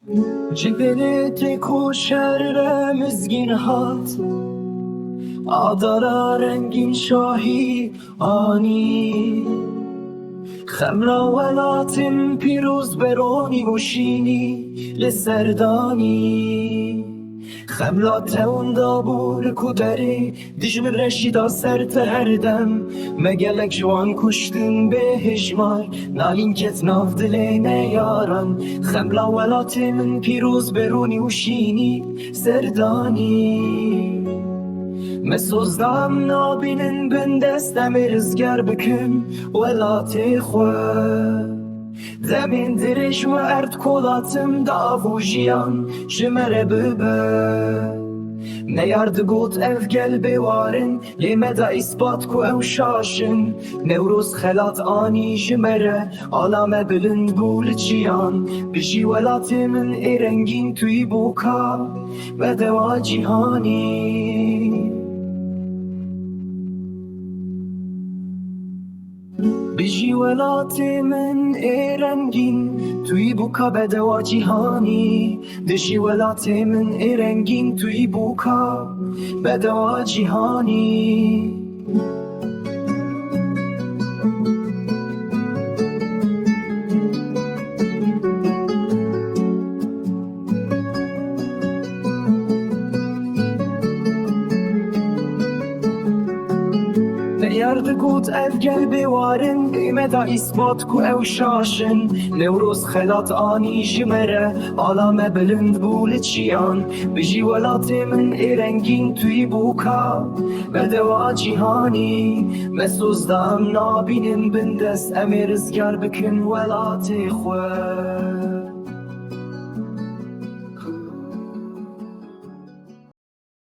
Gelê têkoşer re mizgîn hat Adara rengîn şahî anî Xemla welatên pîroz be Ronî û şînî li ser danî Xemla te windabû li ku derê Dijmin reşî da ser te her dem Me gelek ji wan kuştin bê hijmar Nalîn ket nav dilê neyaran Xemla welatê min pîroz be Ronî û şînî ser danî Me sozdam nabinin bindest em ê rizgar bikim welatê xwe Demên dirêj we erd kolatim davû jiyan ji me re bibe Neyar digot ev gel bê warin lê me da îspat ku ew şaşin Newroz xelat anî ji me re ala me bilind bû li çiyan Bijî welatê min ê rengîn tuyî bûka ve dewa cîhanî Bijî welatê min ê rengîn tuyî bûka be dewa cîhanî Dijî welatê min ê rengîn tuyî bûka be dewa cîhanî Neyar digot ev gel bê warin lê me da îspat ku ew şaşin Newroz xelat anî ji me re ala me bilind bû li çiyan Bijî welatê min ê rengîn tuyî bûka be dewa cîhanî Me sozdam nabinin bindest em ê rizgar bikin welatê xwe